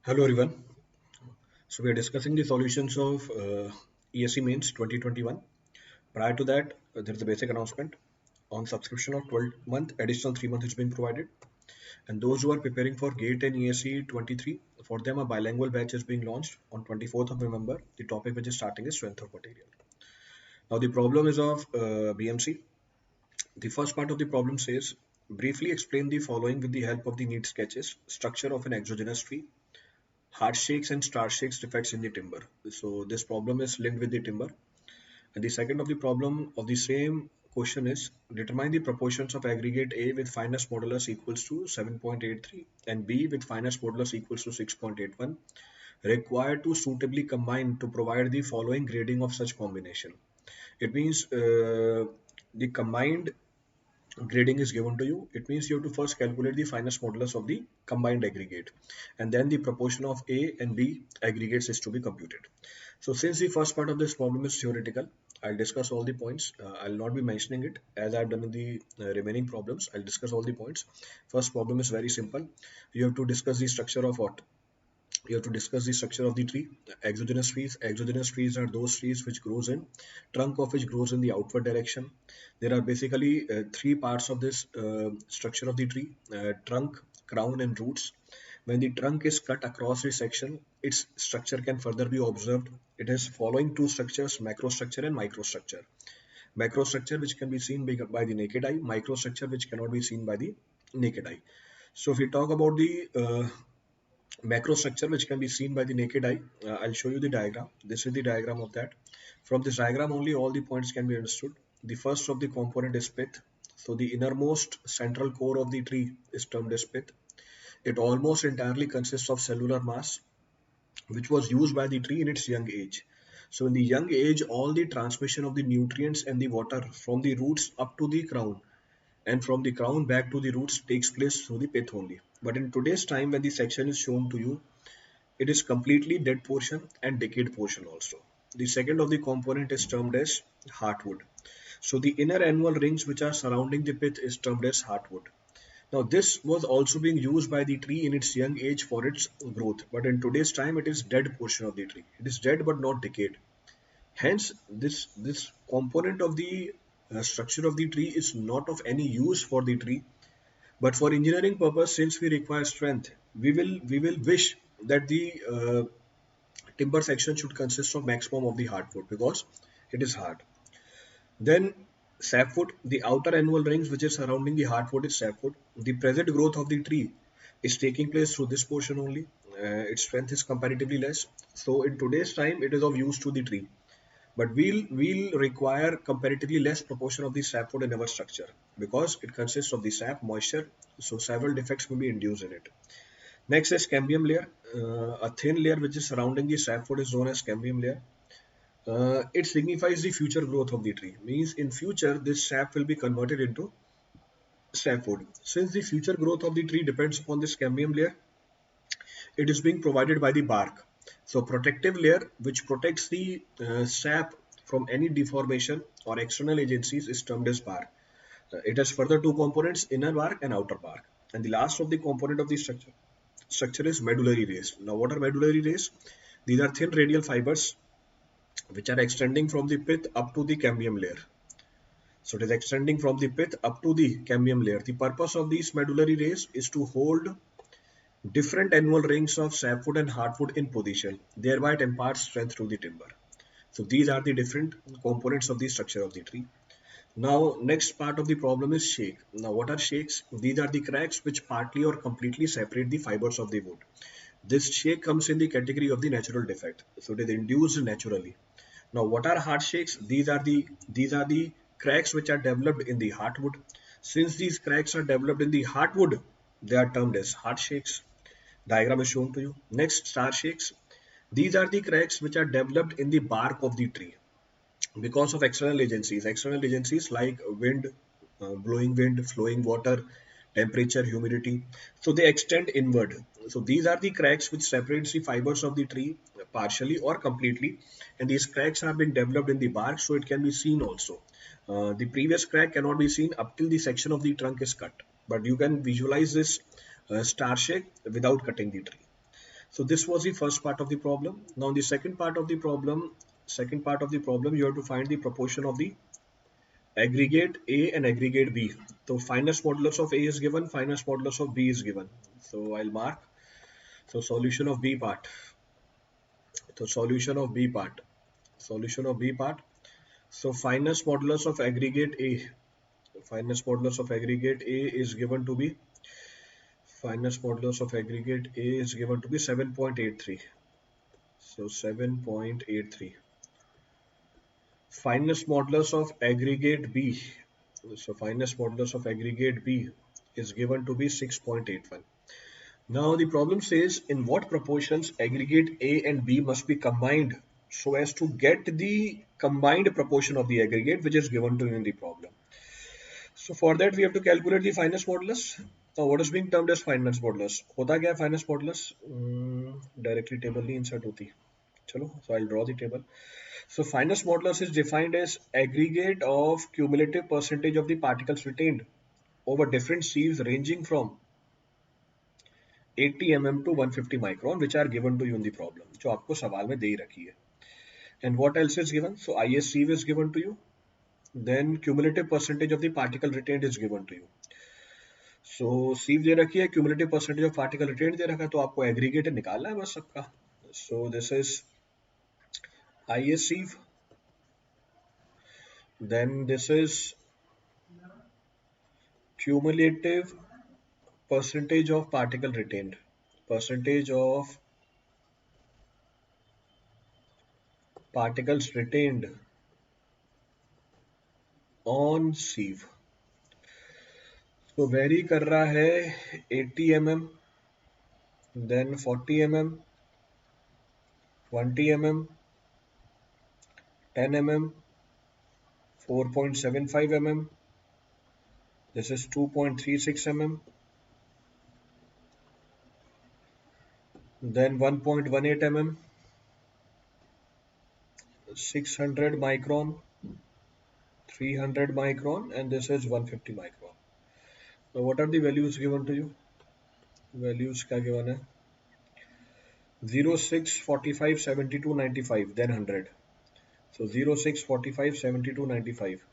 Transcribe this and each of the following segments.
Hello everyone. So we are discussing the solutions of ESE Mains 2021. Prior to that, there is a basic announcement. On subscription of 12-month, additional 3 months is being provided. And those who are preparing for GATE and ESE 23, for them a bilingual batch is being launched on 24th of November. The topic which is starting is strength of material. Now the problem is of BMC. The first part of the problem says, briefly explain the following with the help of the neat sketches. Structure of an exogenous tree, hard shakes and star shakes defects in the timber. So this problem is linked with the timber. And the second of the problem of the same question is determine the proportions of aggregate A with fineness modulus equals to 7.83 and B with fineness modulus equals to 6.81 required to suitably combine to provide the following grading of such combination. It means the combined grading is given to you. It means you have to first calculate the fineness modulus of the combined aggregate, and then the proportion of A and B aggregates is to be computed. So since the first part of this problem is theoretical, I'll discuss all the points. I'll not be mentioning it as I've done in the remaining problems. I'll discuss all the points. First problem is very simple. You have to discuss the structure of what? You have to discuss the structure of the tree. Exogenous trees. Exogenous trees are those trees which grows in trunk of which grows in the outward direction. There are basically three parts of this structure of the tree: trunk, crown, and roots. When the trunk is cut across the section, its structure can further be observed. It has following two structures: macrostructure and microstructure. Macrostructure which can be seen by the naked eye, microstructure which cannot be seen by the naked eye. So if we talk about the macro structure which can be seen by the naked eye, I'll show you the diagram. This is the diagram of that. From this diagram only all the points can be understood. The first of the component is pith. So the innermost central core of the tree is termed as pith. It almost entirely consists of cellular mass which was used by the tree in its young age. So in the young age, all the transmission of the nutrients and the water from the roots up to the crown and from the crown back to the roots takes place through the pith only. But in today's time, when the section is shown to you, it is completely dead portion and decayed portion also. The second of the component is termed as heartwood. So the inner annual rings which are surrounding the pith is termed as heartwood. Now this was also being used by the tree in its young age for its growth, but in today's time it is dead portion of the tree. It is dead but not decayed. Hence this component of the structure of the tree is not of any use for the tree, but for engineering purpose, since we require strength, we will wish that the timber section should consist of maximum of the hardwood because it is hard. Then sapwood, the outer annual rings which is surrounding the hardwood is sapwood. The present growth of the tree is taking place through this portion only. Its strength is comparatively less. So in today's time, it is of use to the tree. But we'll require comparatively less proportion of the sapwood in our structure because it consists of the sap, moisture, so several defects will be induced in it. Next is cambium layer. A thin layer which is surrounding the sapwood is known as cambium layer. It signifies the future growth of the tree. Means in future this sap will be converted into sapwood. Since the future growth of the tree depends upon this cambium layer, it is being provided by the bark. So protective layer which protects the sap from any deformation or external agencies is termed as bark. It has further two components: inner bark and outer bark. And the last of the component of the structure is medullary rays. Now what are medullary rays? These are thin radial fibers which are extending from the pith up to the cambium layer. So it is extending from the pith up to the cambium layer. The purpose of these medullary rays is to hold different annual rings of sapwood and hardwood in position. Thereby it imparts strength to the timber. So these are the different components of the structure of the tree. Now next part of the problem is shake. Now what are shakes? These are the cracks which partly or completely separate the fibers of the wood. This shake comes in the category of the natural defect. So it is induced naturally. Now what are hard shakes? These are the cracks which are developed in the hardwood. Since these cracks are developed in the hardwood, they are termed as hard shakes. Diagram is shown to you. Next, star shakes. These are the cracks which are developed in the bark of the tree because of external agencies. External agencies like wind, blowing wind, flowing water, temperature, humidity. So they extend inward. So these are the cracks which separates the fibers of the tree partially or completely, and these cracks are being developed in the bark, so it can be seen also. The previous crack cannot be seen up till the section of the trunk is cut, but you can visualize this star shape without cutting the tree. So this was the first part of the problem. Now the second part of the problem, you have to find the proportion of the aggregate A and aggregate B. So finest modulus of A is given, finest modulus of B is given. So I'll mark. So solution of B part. So solution of B part. So finest modulus of aggregate A. Finest modulus of aggregate A is given to be finest modulus of aggregate A is given to be 7.83. So 7.83. Finest modulus of aggregate B. So finest modulus of aggregate B is given to be 6.81. Now the problem says in what proportions aggregate A and B must be combined so as to get the combined proportion of the aggregate which is given to you in the problem. So for that we have to calculate the finest modulus. Now what is being termed as finest modulus? होता क्या है finest modulus? Directly table नहीं insert होती. चलो, so I'll draw the table. So finest modulus is defined as aggregate of cumulative percentage of the particles retained over different sieves ranging from 80 mm to 150 micron, which are given to you in the problem. जो आपको सवाल में दे ही रखी है. And what else is given? So IS sieve is given to you. Then cumulative percentage of the particle retained is given to you. So sieve दे रखी है, cumulative percentage of particle retained दे रखा है, तो आपको aggregate निकालना है बस सबका. So this is IS sieve. Then this is cumulative percentage of particle retained. Percentage of particles retained on sieve. तो वेरी कर रहा है 80 mm, then 40 mm, 20 mm, 10 mm, 4.75 mm, this is 2.36 mm, then 1.18 mm, 600 micron, 300 micron, and this is 150 micron. So what are the values given to you? Values क्या given है? 0, 6, 45, 72, 95, then 100. So 0, 6, 45, 72, 95.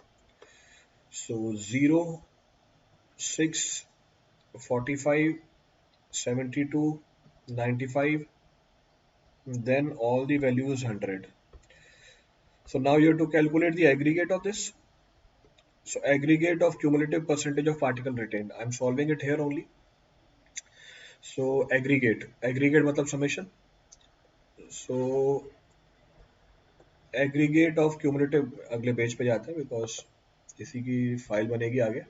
So 0, 6, 45, 72, 95, then all the values 100. So now you have to calculate the aggregate of this. So aggregate of cumulative percentage of particle retained. I'm solving it here only. So aggregate मतलब summation. So aggregate of cumulative अगले page पे जाते हैं because इसी की file बनेगी आगे.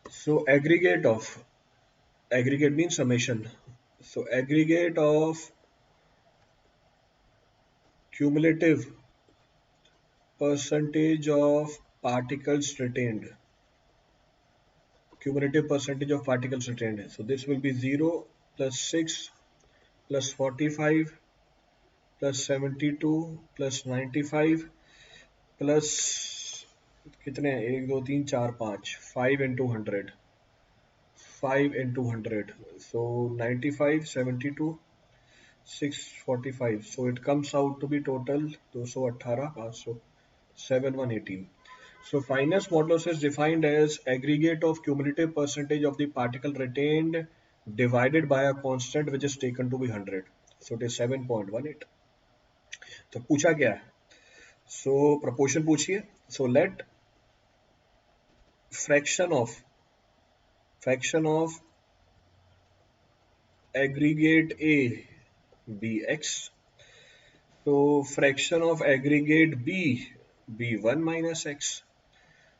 So aggregate means summation. So aggregate of cumulative percentage of particles retained. Cumulative percentage of particles retained. So this will be 0 plus 6 plus 45 plus 72 plus 95 plus कितने 1 2 3 4 5 5 into 100 5 into 100 so 95 72 645 so it comes out to be total 218 500 7118. So finest modulus is defined as aggregate of cumulative percentage of the particle retained divided by a constant which is taken to be 100. So it is 7.18. तो पूछा क्या है? So proportion पूछिए. So let fraction of aggregate A be x. So fraction of aggregate B be 1 minus x.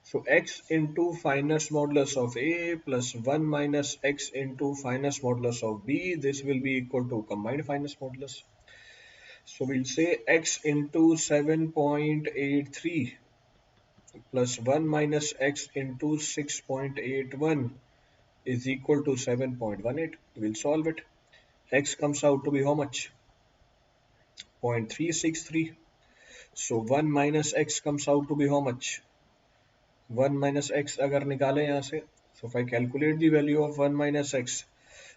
So x into finest modulus of A plus 1 minus x into finest modulus of B, this will be equal to combined finest modulus. So we'll say x into 7.83 plus 1 minus x into 6.81 is equal to 7.18. We'll solve it. X comes out to be how much? 0.363. So 1 minus x comes out to be how much? 1 minus x अगर निकालें यहाँ से, so if I calculate the value of 1 minus x,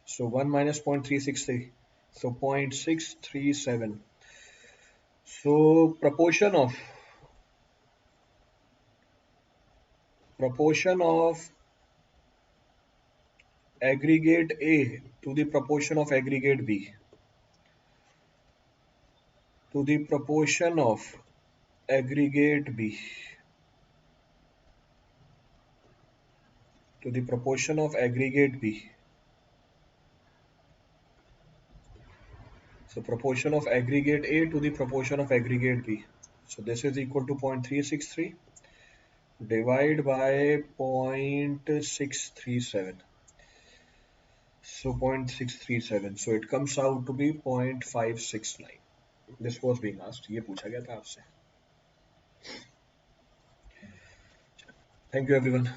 so 1 minus 0.363, So 0.637. So proportion of aggregate A to the proportion of aggregate B to the proportion of aggregate B to the proportion of aggregate B. So proportion of aggregate A to the proportion of aggregate B. So this is equal to 0.363 divide by 0.637. So 0.637. So it comes out to be 0.569. This was being asked. ये पूछा गया था आपसे. Thank you everyone.